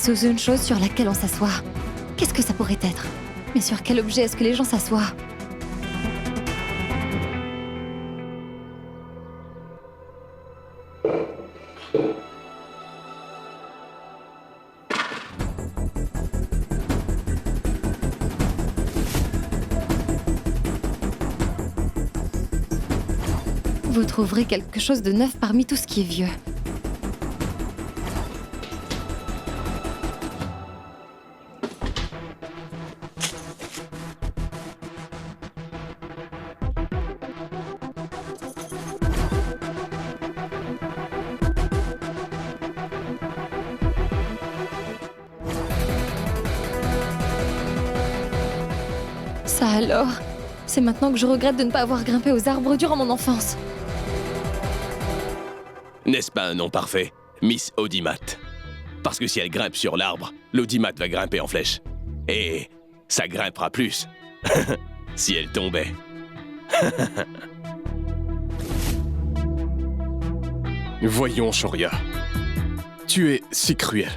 sous une chose sur laquelle on s'assoit. Qu'est-ce que ça pourrait être? Mais sur quel objet est-ce que les gens s'assoient? Vous trouverez quelque chose de neuf parmi tout ce qui est vieux. Ça alors, c'est maintenant que je regrette de ne pas avoir grimpé aux arbres durant mon enfance. N'est-ce pas un nom parfait, Miss Audimat? Parce que si elle grimpe sur l'arbre, l'Audimat va grimper en flèche. Et ça grimpera plus si elle tombait. Voyons, Shoria. Tu es si cruel.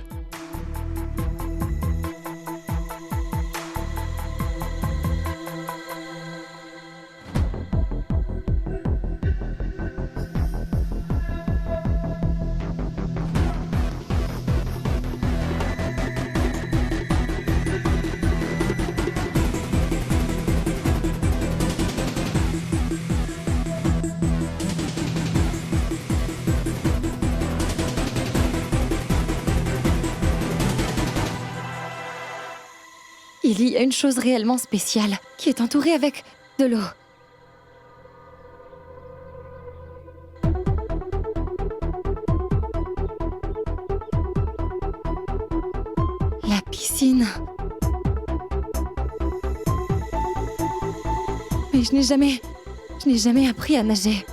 Il y a une chose réellement spéciale, qui est entourée avec de l'eau. La piscine. Mais je n'ai jamais appris à nager.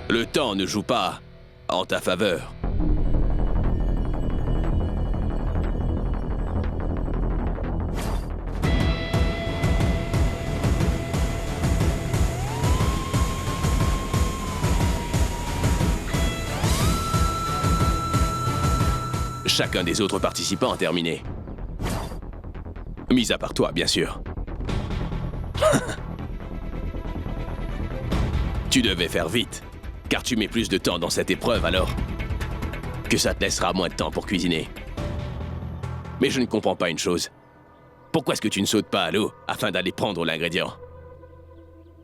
Le temps ne joue pas en ta faveur. Chacun des autres participants a terminé. Mis à part toi, bien sûr. Tu devais faire vite, car tu mets plus de temps dans cette épreuve alors que ça te laissera moins de temps pour cuisiner. Mais je ne comprends pas une chose. Pourquoi est-ce que tu ne sautes pas à l'eau afin d'aller prendre l'ingrédient?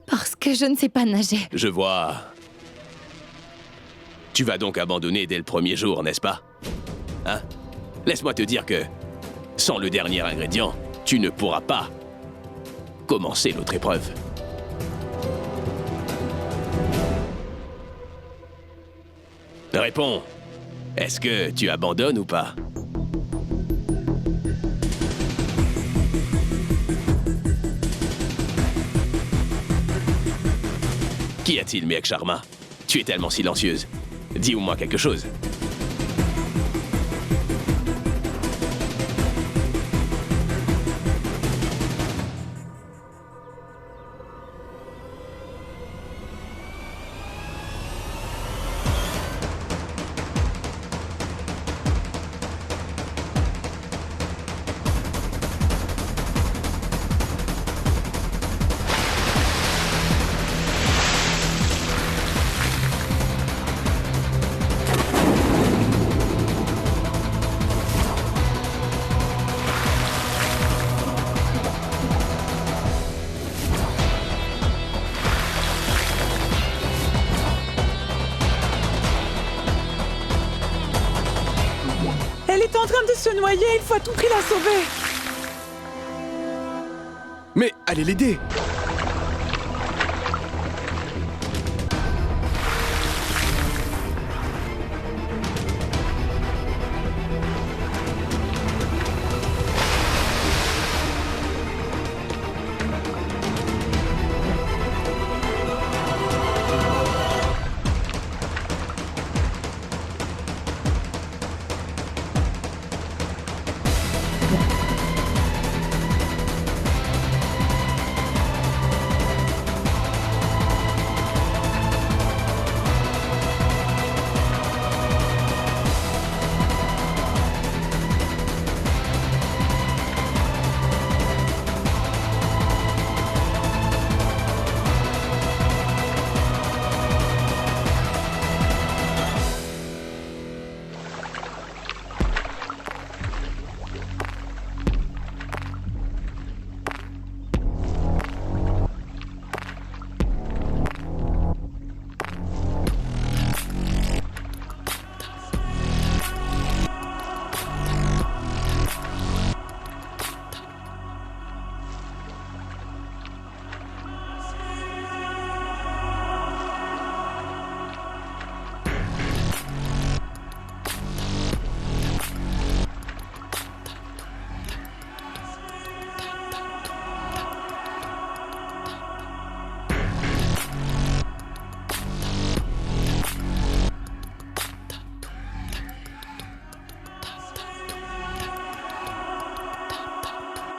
Parce que je ne sais pas nager. Je vois. Tu vas donc abandonner dès le premier jour, n'est-ce pas? Hein? Laisse-moi te dire que, sans le dernier ingrédient, tu ne pourras pas commencer l'autre épreuve. Réponds. Est-ce que tu abandonnes ou pas? Qu'y a-t-il, Miek Sharma? Tu es tellement silencieuse. Dis-moi quelque chose. Elle est en train de se noyer, il faut à tout prix la sauver. Mais allez l'aider!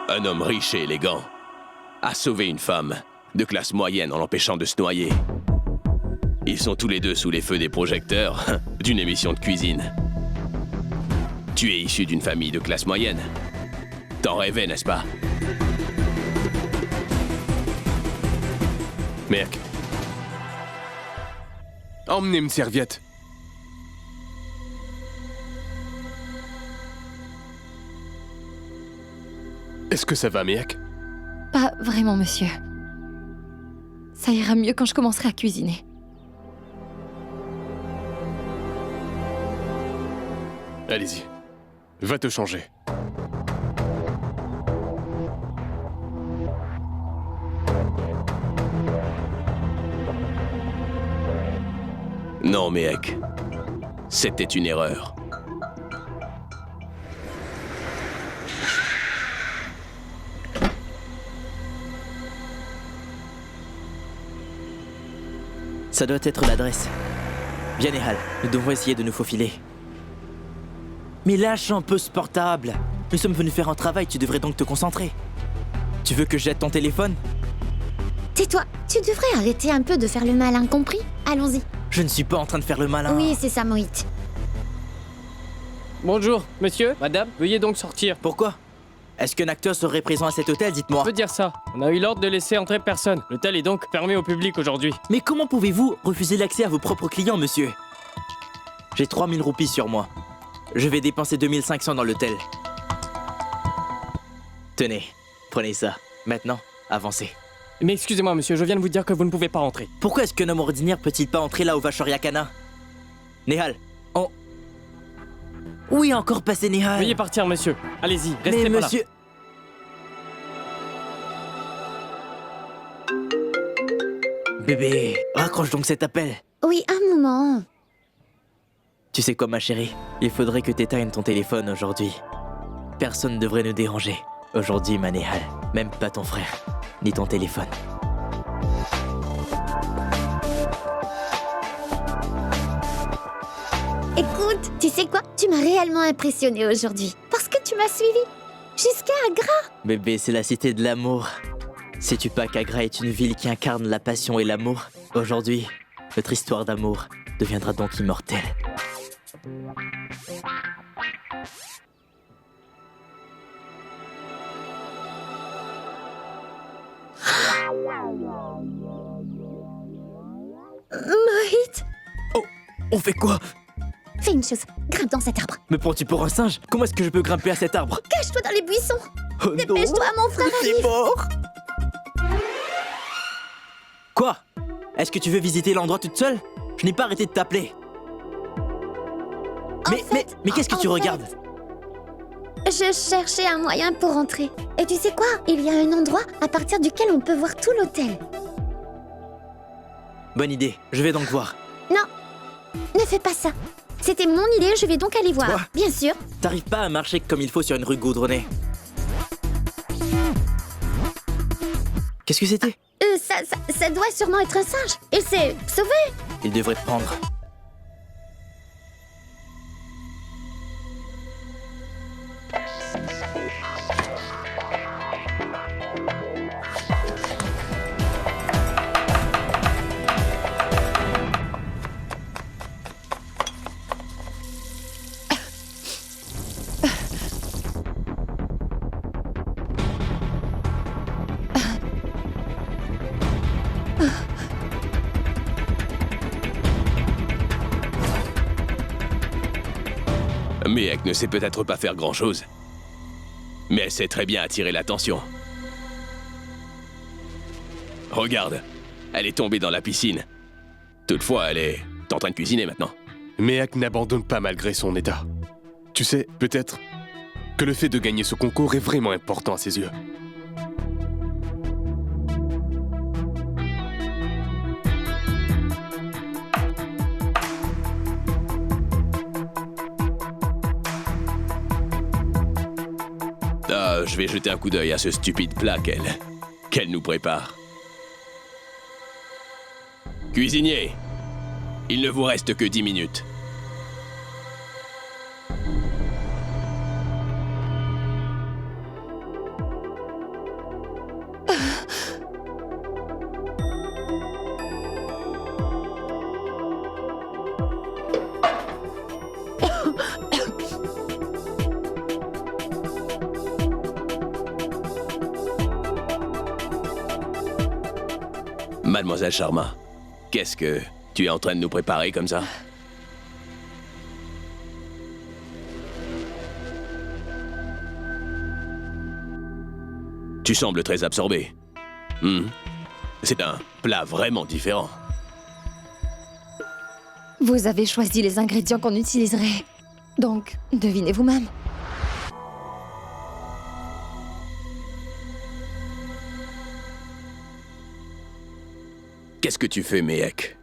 Un homme riche et élégant a sauvé une femme de classe moyenne en l'empêchant de se noyer. Ils sont tous les deux sous les feux des projecteurs d'une émission de cuisine. Tu es issu d'une famille de classe moyenne. T'en rêvais, n'est-ce pas? Mec. Emmenez une serviette. Est-ce que ça va, Miak? Pas vraiment, monsieur. Ça ira mieux quand je commencerai à cuisiner. Allez-y. Va te changer. Non, Méhek. C'était une erreur. Ça doit être l'adresse. Bien, Nehal, nous devons essayer de nous faufiler. Mais lâche un peu ce portable. Nous sommes venus faire un travail, tu devrais donc te concentrer. Tu veux que je jette ton téléphone? Tais-toi, tu devrais arrêter un peu de faire le malin, compris? Allons-y. Je ne suis pas en train de faire le malin. Oui, c'est ça, Mohit. Bonjour, monsieur, madame, veuillez donc sortir. Pourquoi? Est-ce qu'un acteur serait présent à cet hôtel, dites-moi? On peut dire ça. On a eu l'ordre de laisser entrer personne. L'hôtel est donc fermé au public aujourd'hui. Mais comment pouvez-vous refuser l'accès à vos propres clients, monsieur? J'ai 3000 roupies sur moi. Je vais dépenser 2500 dans l'hôtel. Tenez, prenez ça. Maintenant, avancez. Mais excusez-moi, monsieur, je viens de vous dire que vous ne pouvez pas entrer. Pourquoi est-ce qu'un homme ordinaire peut-il pas entrer là où va Shoryakana? Nehal, on... Oui, encore passé Nehal. Veuillez partir, monsieur. Allez-y, restez Mais pas monsieur... Bébé, raccroche donc cet appel. Oui, un moment. Tu sais quoi, ma chérie? Il faudrait que t'éteignes ton téléphone aujourd'hui. Personne ne devrait nous déranger. Aujourd'hui, ma Nehal. Même pas ton frère, ni ton téléphone. Écoute, tu sais quoi? Tu m'as réellement impressionné aujourd'hui. Parce que tu m'as suivi. Jusqu'à Agra. Bébé, c'est la cité de l'amour. Sais-tu pas qu'Agra est une ville qui incarne la passion et l'amour? Aujourd'hui, notre histoire d'amour deviendra donc immortelle. Mohit, Oh, on fait quoi? fais une chose. Grimpe dans cet arbre. Me prends-tu pour un singe? Comment est-ce que je peux grimper à cet arbre? Cache-toi dans les buissons. Oh non! Dépêche-toi, mon frère C'est arrive. mort! Quoi? Est-ce que tu veux visiter l'endroit toute seule? Je n'ai pas arrêté de t'appeler. Mais qu'est-ce que tu regardes? Je cherchais un moyen pour rentrer. Et tu sais quoi? Il y a un endroit à partir duquel on peut voir tout l'hôtel. Bonne idée, je vais donc voir. Non, ne fais pas ça. C'était mon idée, je vais donc aller voir. Quoi? Bien sûr. T'arrives pas à marcher comme il faut sur une rue goudronnée. Qu'est-ce que c'était? Ça doit sûrement être un singe. Il s'est sauvé. Il devrait te prendre. Méhek ne sait peut-être pas faire grand-chose, mais elle sait très bien attirer l'attention. Regarde, elle est tombée dans la piscine. Toutefois, elle est en train de cuisiner maintenant. Méhek n'abandonne pas malgré son état. Tu sais, peut-être que le fait de gagner ce concours est vraiment important à ses yeux. Je vais jeter un coup d'œil à ce stupide plat qu'elle nous prépare. Cuisinier, il ne vous reste que 10 minutes. Mademoiselle Sharma, qu'est-ce que tu es en train de nous préparer comme ça? Tu sembles très absorbée. C'est un plat vraiment différent. Vous avez choisi les ingrédients qu'on utiliserait. Donc, devinez vous-même. Qu'est-ce que tu fais, Mehek?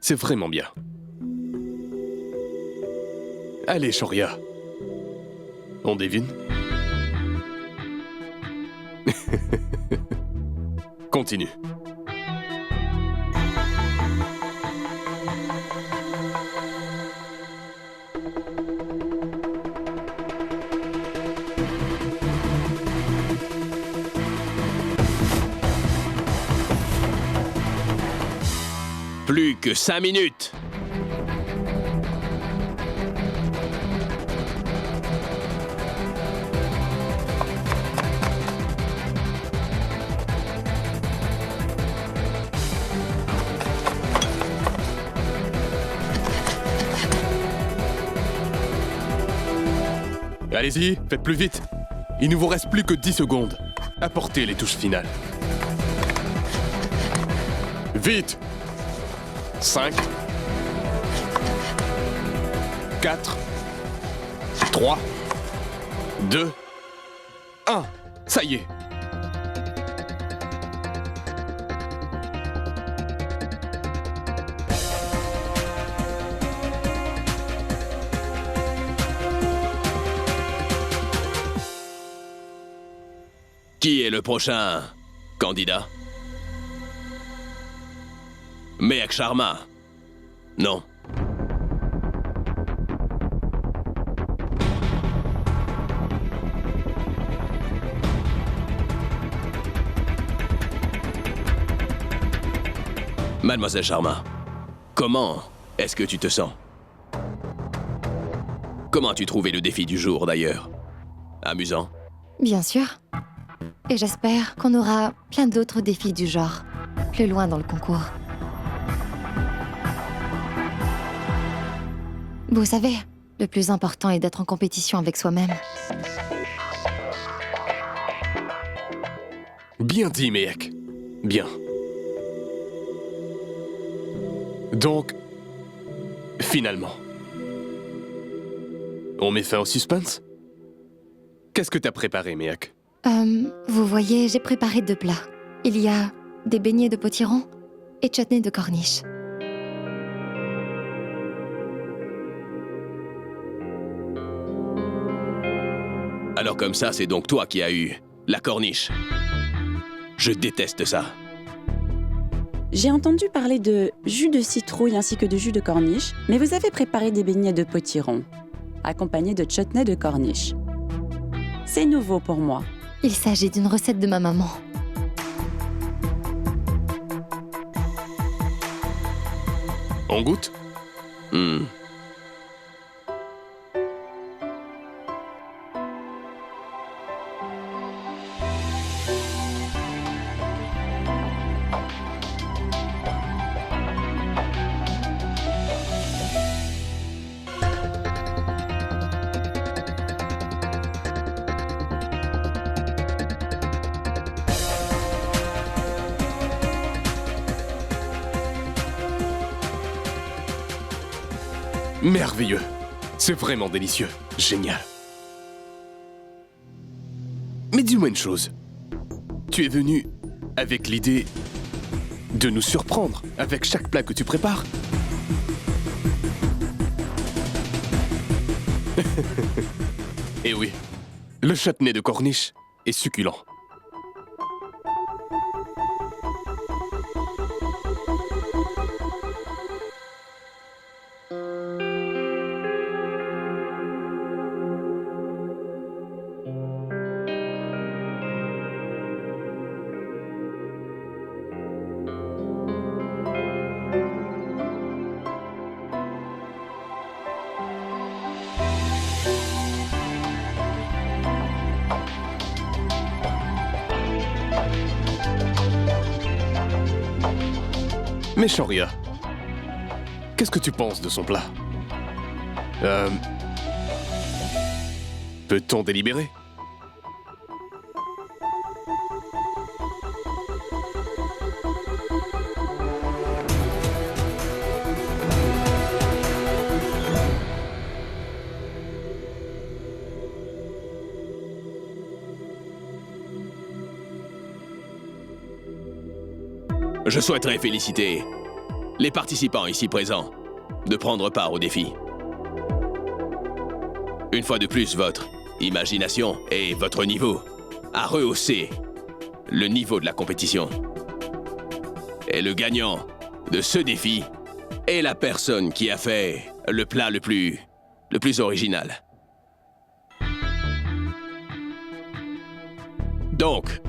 C'est vraiment bien. Allez, Shoria. On devine? Continue. Plus que 5 minutes! Allez-y, faites plus vite. Il ne vous reste plus que 10 secondes. Apportez les touches finales. Vite! 5, 4, 3, 2, 1. Ça y est. Qui est le prochain candidat? Mehek Sharma. Non. Mademoiselle Sharma, comment est-ce que tu te sens? Comment as-tu trouvé le défi du jour, d'ailleurs? Amusant? Bien sûr. Et j'espère qu'on aura plein d'autres défis du genre, plus loin dans le concours. Vous savez, le plus important est d'être en compétition avec soi-même. Bien dit, Mehek. Bien. Donc, finalement, on met fin au suspense? Qu'est-ce que t'as préparé, Mehek? Vous voyez, j'ai préparé 2 plats. Il y a des beignets de potiron et chutney de corniche. Alors comme ça, c'est donc toi qui as eu la corniche. Je déteste ça. J'ai entendu parler de jus de citrouille ainsi que de jus de corniche, mais vous avez préparé des beignets de potiron, accompagnés de chutney de corniche. C'est nouveau pour moi. Il s'agit d'une recette de ma maman. On goûte? Merveilleux. C'est vraiment délicieux. Génial. Mais dis-moi une chose. Tu es venu avec l'idée de nous surprendre avec chaque plat que tu prépares? Eh oui, le chutney de corniche est succulent. Méchant Ria. Qu'est-ce que tu penses de son plat? Peut-on délibérer? Je souhaiterais féliciter les participants ici présents de prendre part au défi. Une fois de plus, votre imagination et votre niveau a rehaussé le niveau de la compétition. Et le gagnant de ce défi est la personne qui a fait le plat le plus original. Donc,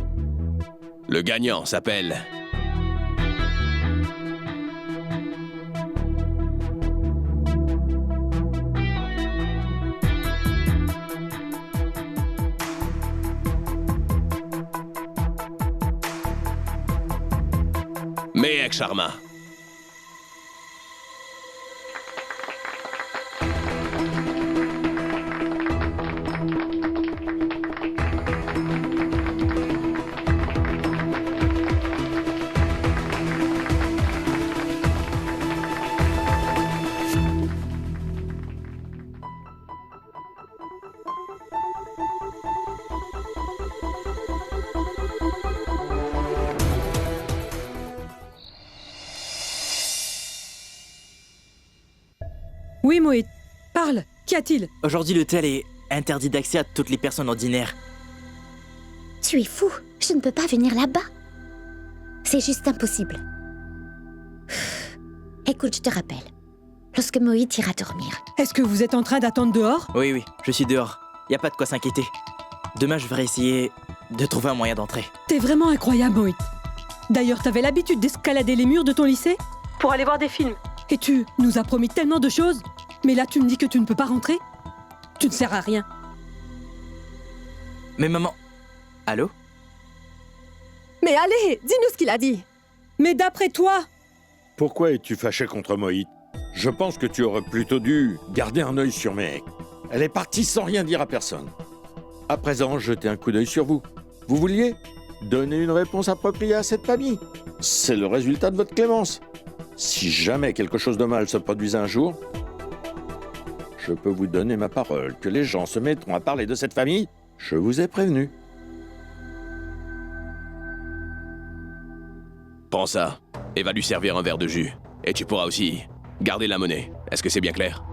le gagnant s'appelle... Mehek Sharma. Oui, Mohit. Parle. Qu'y a-t-il? Aujourd'hui, l'hôtel est interdit d'accès à toutes les personnes ordinaires. Tu es fou. Je ne peux pas venir là-bas. C'est juste impossible. Écoute, je te rappelle. Lorsque Mohit ira dormir. Est-ce que vous êtes en train d'attendre dehors? Oui, je suis dehors. Y a pas de quoi s'inquiéter. Demain, je vais essayer de trouver un moyen d'entrer. T'es vraiment incroyable, Mohit. D'ailleurs, t'avais l'habitude d'escalader les murs de ton lycée pour aller voir des films. Et tu nous as promis tellement de choses. Mais là, tu me dis que tu ne peux pas rentrer? Tu ne sers à rien. Mais maman... Allô? Mais allez, dis-nous ce qu'il a dit. Mais d'après toi... Pourquoi es-tu fâché contre Mohit? Je pense que tu aurais plutôt dû garder un œil sur Mehek. Elle est partie sans rien dire à personne. À présent, jetez un coup d'œil sur vous. Vous vouliez donner une réponse appropriée à cette famille. C'est le résultat de votre clémence. Si jamais quelque chose de mal se produisait un jour, je peux vous donner ma parole que les gens se mettront à parler de cette famille. Je vous ai prévenu. Prends ça et va lui servir un verre de jus. Et tu pourras aussi garder la monnaie. Est-ce que c'est bien clair?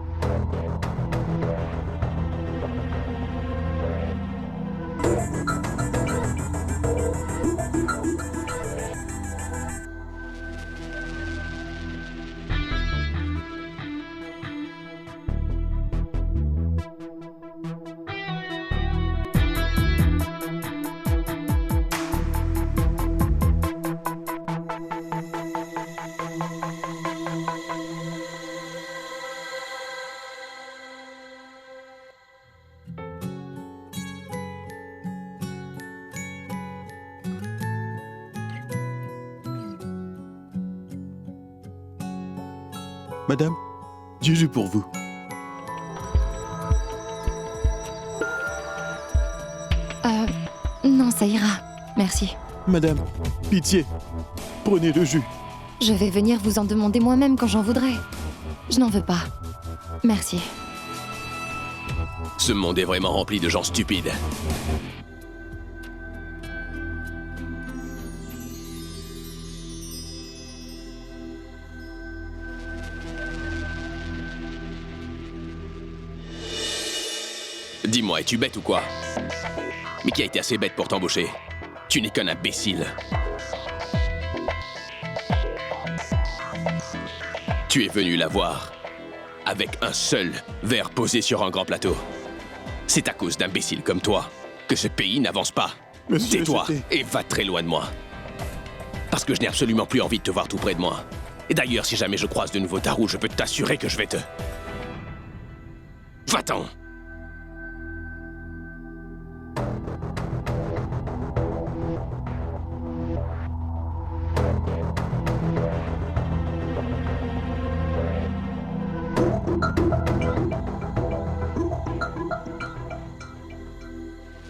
Madame, du jus pour vous. Non, ça ira. Merci. Madame, pitié, prenez le jus. Je vais venir vous en demander moi-même quand j'en voudrais. Je n'en veux pas. Merci. Ce monde est vraiment rempli de gens stupides. Dis-moi, es-tu bête ou quoi? Mais qui a été assez bête pour t'embaucher? Tu n'es qu'un imbécile. Tu es venu la voir avec un seul verre posé sur un grand plateau. C'est à cause d'imbéciles comme toi que ce pays n'avance pas. Monsieur, tais-toi j'étais- et va très loin de moi. Parce que je n'ai absolument plus envie de te voir tout près de moi. Et d'ailleurs, si jamais je croise de nouveau ta route, je peux t'assurer que je vais te... Va-t'en!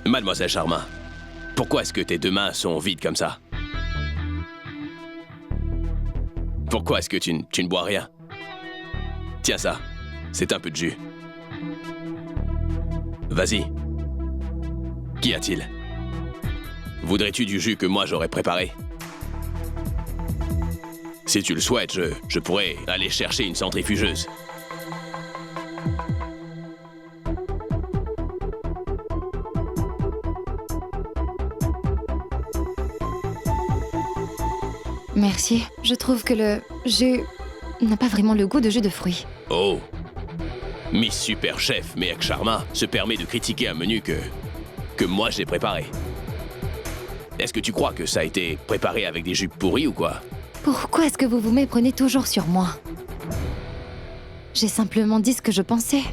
Mademoiselle Sharma, pourquoi est-ce que tes deux mains sont vides comme ça? Pourquoi est-ce que tu ne bois rien? Tiens ça, c'est un peu de jus. Vas-y. Qu'y a-t-il? Voudrais-tu du jus que moi j'aurais préparé? Si tu le souhaites, je pourrais aller chercher une centrifugeuse. Merci. Je trouve que le jus n'a pas vraiment le goût de jus de fruits. Oh! Miss Super Chef Mehek Sharma se permet de critiquer un menu que moi j'ai préparé. Est-ce que tu crois que ça a été préparé avec des jupes pourries ou quoi? Pourquoi est-ce que vous vous méprenez toujours sur moi? J'ai simplement dit ce que je pensais.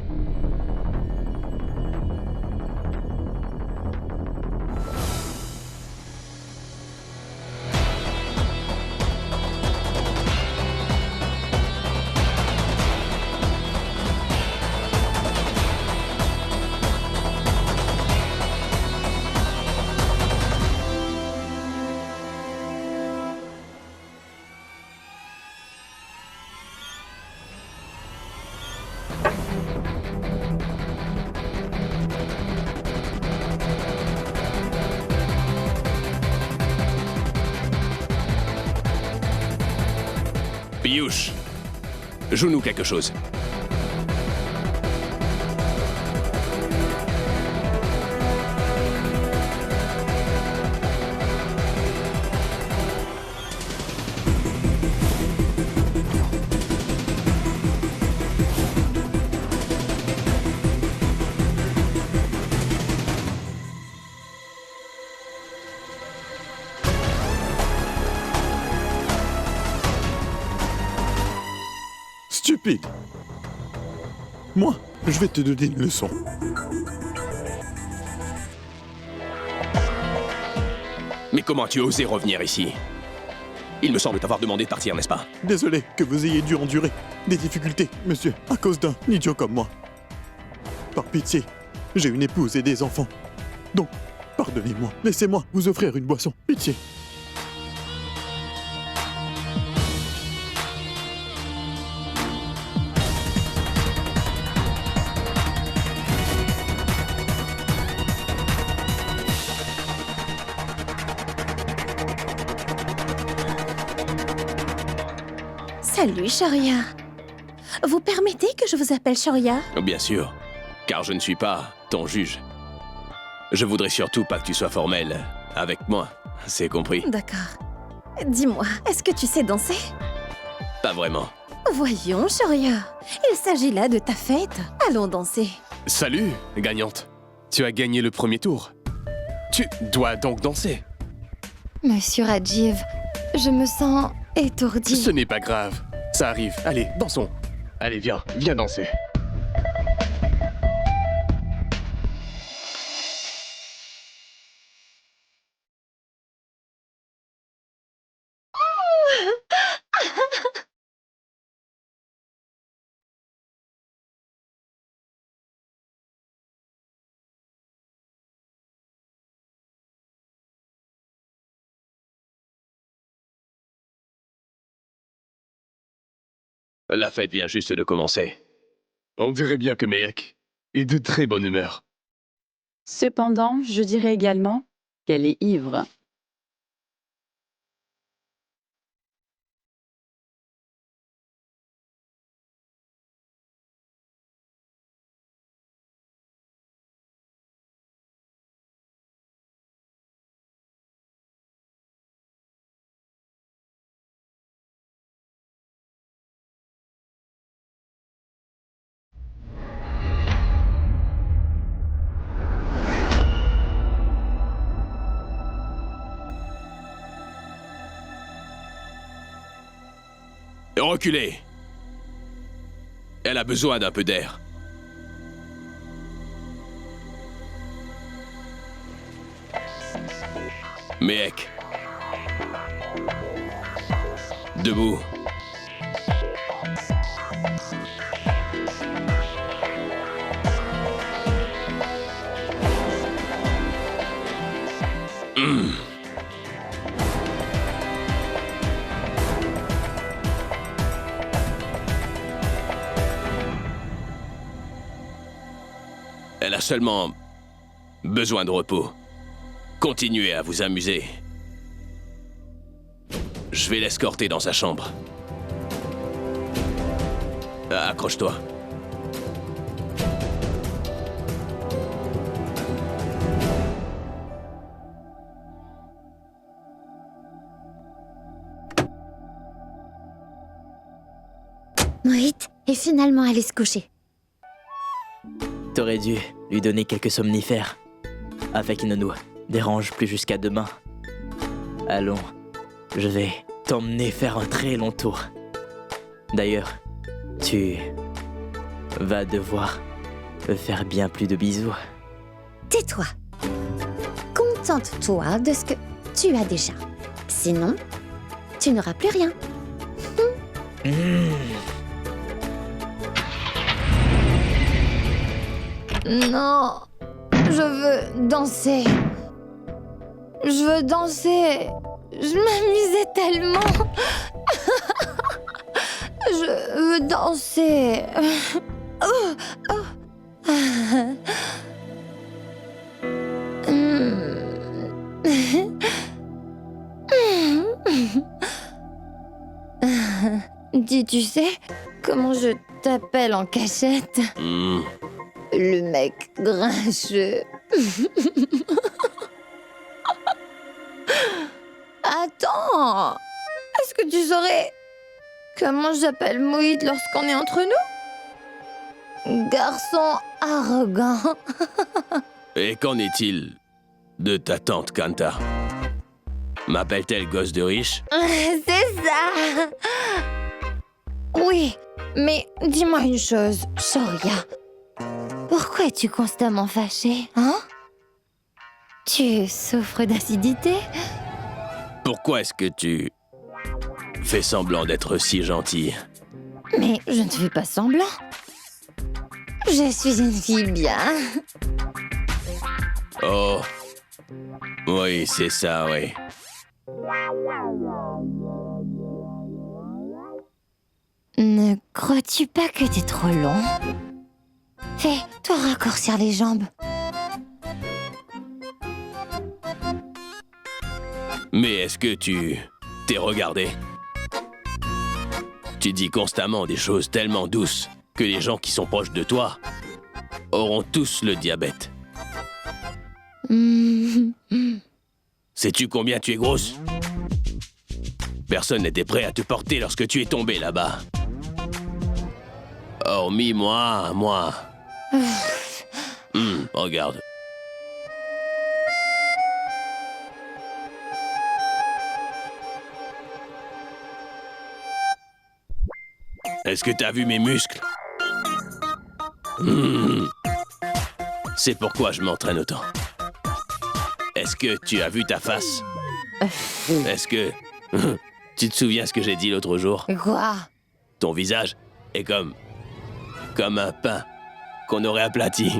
Piyush, joue-nous quelque chose. Stupide. Moi, je vais te donner une leçon. Mais comment tu as osé revenir ici? Il me semble t'avoir demandé de partir, n'est-ce pas? Désolé que vous ayez dû endurer des difficultés, monsieur, à cause d'un idiot comme moi. Par pitié, j'ai une épouse et des enfants. Donc, pardonnez-moi. Laissez-moi vous offrir une boisson. Pitié. Salut, Shoria. Vous permettez que je vous appelle Shoria? Bien sûr, car je ne suis pas ton juge. Je voudrais surtout pas que tu sois formel avec moi, c'est compris? D'accord. Dis-moi, est-ce que tu sais danser? Pas vraiment. Voyons, Shoria. Il s'agit là de ta fête. Allons danser. Salut, gagnante. Tu as gagné le premier tour. Tu dois donc danser. Monsieur Rajiv, je me sens étourdie. Ce n'est pas grave. Ça arrive. Allez, dansons. Allez, viens danser. La fête vient juste de commencer. On dirait bien que Mehek est de très bonne humeur. Cependant, je dirais également qu'elle est ivre. Reculez. Elle a besoin d'un peu d'air. Mehek. Elle a seulement besoin de repos. Continuez à vous amuser. Je vais l'escorter dans sa chambre. Accroche-toi. Mohit est finalement allé se coucher. T'aurais dû lui donner quelques somnifères, afin qu'il ne nous dérange plus jusqu'à demain. Allons, je vais t'emmener faire un très long tour. D'ailleurs, tu vas devoir me faire bien plus de bisous. Tais-toi. Contente-toi de ce que tu as déjà. Sinon, tu n'auras plus rien. Non, je veux danser. Je veux danser. Je m'amusais tellement. Je veux danser. Tu sais comment je t'appelle en cachette? Le mec grincheux. Attends, est-ce que tu saurais comment j'appelle Mohit lorsqu'on est entre nous? Garçon arrogant. Et qu'en est-il de ta tante Kanta? M'appelle-t-elle gosse de riche? C'est ça. Oui, mais dis-moi une chose, Shoria. Pourquoi es-tu constamment fâché, hein? Tu souffres d'acidité? Pourquoi est-ce que tu fais semblant d'être si gentil? Mais je ne fais pas semblant. Je suis une fille bien. Oh, oui, c'est ça, oui. Ne crois-tu pas que t'es trop long? Fais-toi raccourcir les jambes. Mais est-ce que tu t'es regardé? Tu dis constamment des choses tellement douces que les gens qui sont proches de toi auront tous le diabète. Sais-tu combien tu es grosse? Personne n'était prêt à te porter lorsque tu es tombée là-bas. Hormis moi. Regarde. Est-ce que t'as vu mes muscles? C'est pourquoi je m'entraîne autant. Est-ce que tu as vu ta face? Est-ce que... Tu te souviens ce que j'ai dit l'autre jour? Quoi? Ton visage est comme un pain qu'on aurait aplati.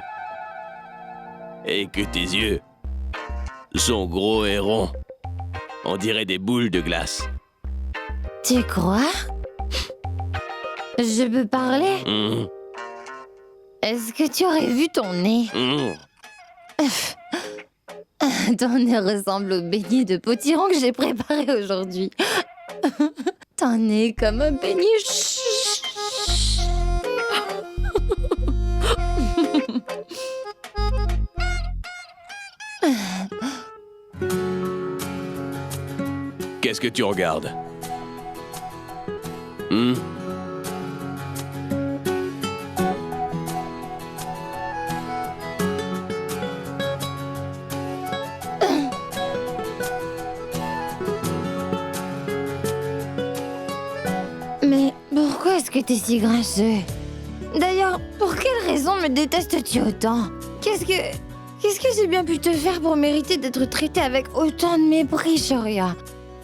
Et que tes yeux sont gros et ronds. On dirait des boules de glace. Tu crois? Je peux parler? Est-ce que tu aurais vu ton nez? Ton nez ressemble au beignet de potiron que j'ai préparé aujourd'hui. Ton nez est comme un beignet. Qu'est-ce que tu regardes? Mais pourquoi est-ce que t'es si grincheux? D'ailleurs, pour quelle raison me détestes-tu autant? Qu'est-ce que j'ai bien pu te faire pour mériter d'être traité avec autant de mépris, Shoria?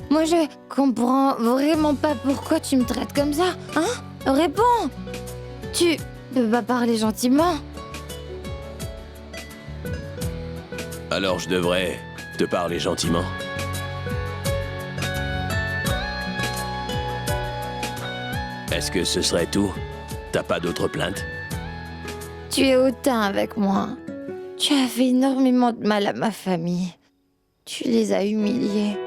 Moi, je comprends vraiment pas pourquoi tu me traites comme ça, hein? Réponds! Tu peux pas parler gentiment? Alors je devrais te parler gentiment. Est-ce que ce serait tout? T'as pas d'autres plaintes? Tu es hautain avec moi. Tu as fait énormément de mal à ma famille. Tu les as humiliés.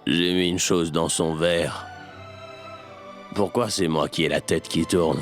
J'ai mis une chose dans son verre. Pourquoi c'est moi qui ai la tête qui tourne?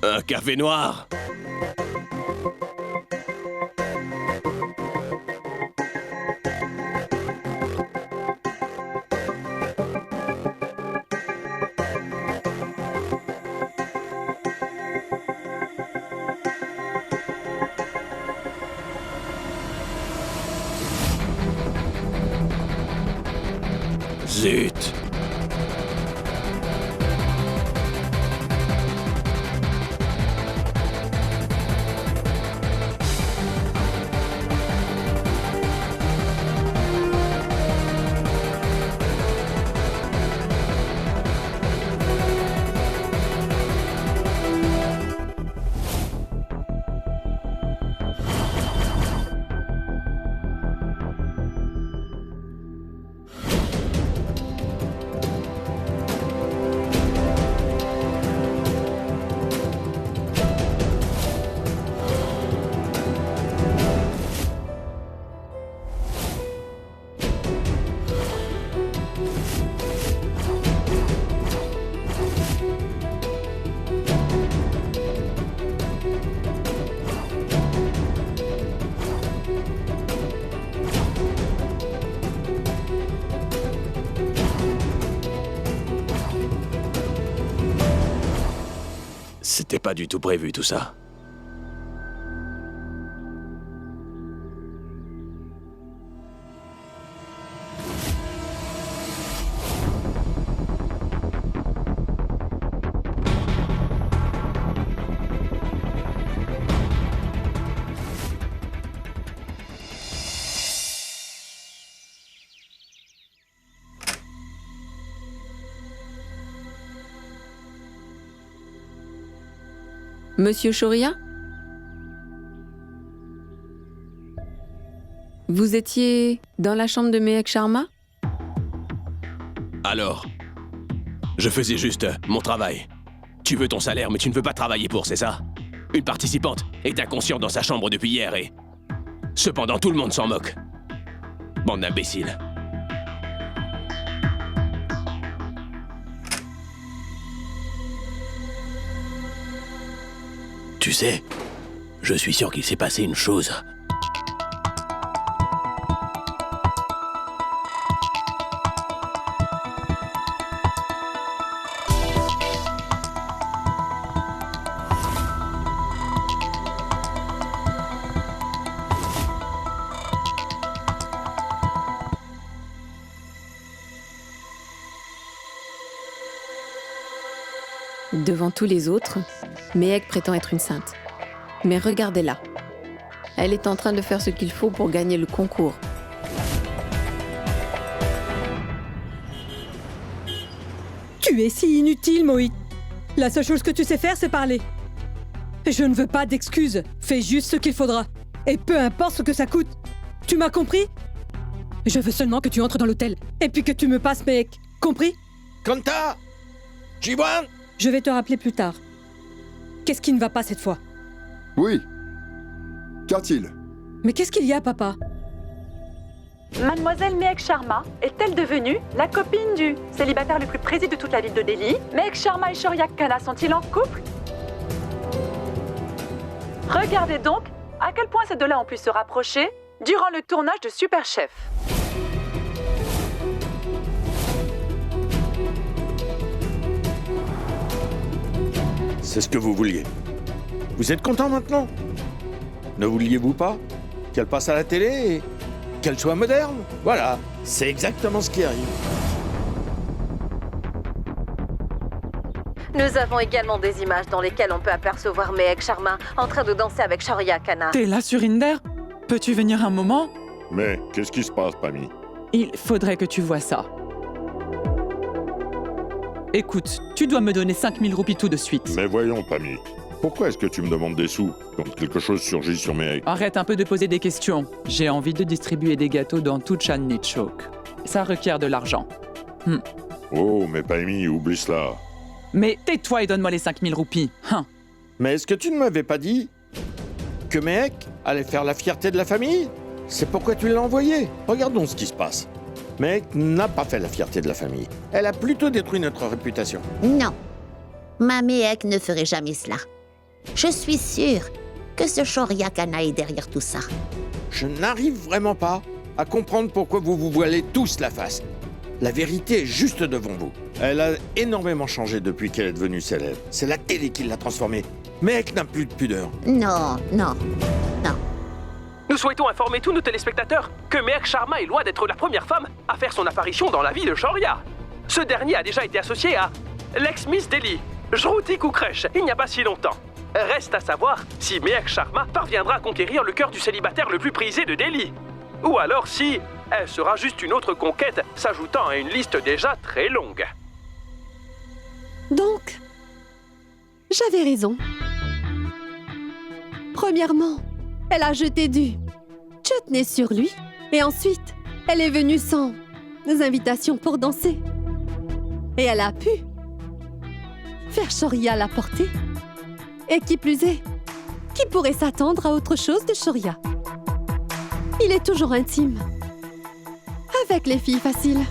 Un café noir. Zut. C'était pas du tout prévu tout ça. Monsieur Shoria? Vous étiez dans la chambre de Mehek Sharma? Alors, je faisais juste mon travail. Tu veux ton salaire, mais tu ne veux pas travailler pour, c'est ça? Une participante est inconsciente dans sa chambre depuis hier et... Cependant, tout le monde s'en moque. Bande d'imbéciles. Tu sais, je suis sûr qu'il s'est passé une chose. Devant tous les autres, Mehek prétend être une sainte. Mais regardez-la. Elle est en train de faire ce qu'il faut pour gagner le concours. Tu es si inutile, Mohit. La seule chose que tu sais faire, c'est parler. Je ne veux pas d'excuses. Fais juste ce qu'il faudra. Et peu importe ce que ça coûte. Tu m'as compris? Je veux seulement que tu entres dans l'hôtel. Et puis que tu me passes Mehek. Compris? Kanta! Jiwan! Je vais te rappeler plus tard. Qu'est-ce qui ne va pas cette fois? Oui. Qu'a-t-il? Mais qu'est-ce qu'il y a, papa? Mademoiselle Mehek Sharma est-elle devenue la copine du célibataire le plus prisé de toute la ville de Delhi? Mehek Sharma et Shaurya Khanna sont-ils en couple? Regardez donc à quel point ces deux-là ont pu se rapprocher durant le tournage de Super Chef. C'est ce que vous vouliez. Vous êtes content maintenant? Ne vouliez-vous pas qu'elle passe à la télé et qu'elle soit moderne? Voilà, c'est exactement ce qui arrive. Nous avons également des images dans lesquelles on peut apercevoir Mehek Sharma en train de danser avec Shaurya Khanna. T'es là, Surinder? Peux-tu venir un moment? Mais qu'est-ce qui se passe, Pami? Il faudrait que tu vois ça. Écoute, tu dois me donner 5000 roupies tout de suite. Mais voyons, Pami. Pourquoi est-ce que tu me demandes des sous quand quelque chose surgit sur mes... Arrête un peu de poser des questions. J'ai envie de distribuer des gâteaux dans tout Chandni Chowk. Ça requiert de l'argent. Oh, mais Pami, oublie cela. Mais tais-toi et donne-moi les 5000 roupies. Mais est-ce que tu ne m'avais pas dit que Mehek allait faire la fierté de la famille? C'est pourquoi tu l'as envoyé. Regardons ce qui se passe. Mehek n'a pas fait la fierté de la famille. Elle a plutôt détruit notre réputation. Non. Ma Mehek ne ferait jamais cela. Je suis sûre que ce Shaurya Khanna est derrière tout ça. Je n'arrive vraiment pas à comprendre pourquoi vous vous voilez tous la face. La vérité est juste devant vous. Elle a énormément changé depuis qu'elle est devenue célèbre. C'est la télé qui l'a transformée. Mehek n'a plus de pudeur. Non, non, non. Nous souhaitons informer tous nos téléspectateurs que Mehek Sharma est loin d'être la première femme à faire son apparition dans la vie de Shaurya. Ce dernier a déjà été associé à l'ex-Miss Delhi, Jruti Kukresh, il n'y a pas si longtemps. Reste à savoir si Mehek Sharma parviendra à conquérir le cœur du célibataire le plus prisé de Delhi. Ou alors si elle sera juste une autre conquête s'ajoutant à une liste déjà très longue. Donc, j'avais raison. Premièrement, elle a jeté du chutney sur lui. Et ensuite, elle est venue sans invitations pour danser. Et elle a pu faire Shaurya la porter. Et qui plus est, qui pourrait s'attendre à autre chose de Shaurya? Il est toujours intime. Avec les filles faciles.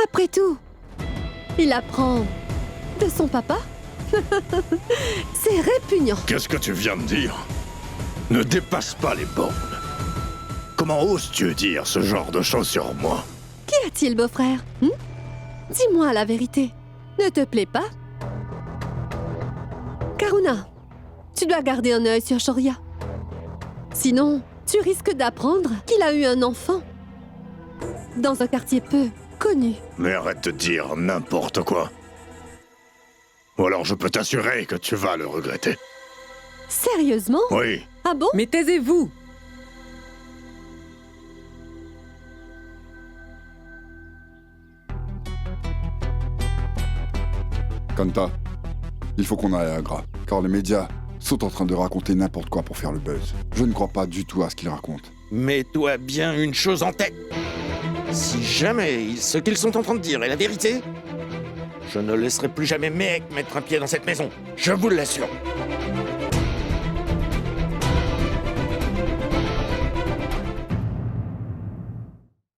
Après tout, il apprend de son papa. C'est répugnant. Qu'est-ce que tu viens de dire? Ne dépasse pas les bornes. Comment oses-tu dire ce genre de choses sur moi? Qu'y a-t-il, beau-frère? Dis-moi la vérité. Ne te plaît pas? Karuna, tu dois garder un œil sur Shaurya. Sinon, tu risques d'apprendre qu'il a eu un enfant dans un quartier peu connu. Mais arrête de dire n'importe quoi. Ou alors je peux t'assurer que tu vas le regretter. Sérieusement? Oui. Ah bon? Mais taisez-vous! Kanta, il faut qu'on aille à Agra, car les médias sont en train de raconter n'importe quoi pour faire le buzz. Je ne crois pas du tout à ce qu'ils racontent. Mets-toi bien une chose en tête. Si jamais ce qu'ils sont en train de dire est la vérité, je ne laisserai plus jamais Mehek mettre un pied dans cette maison. Je vous l'assure.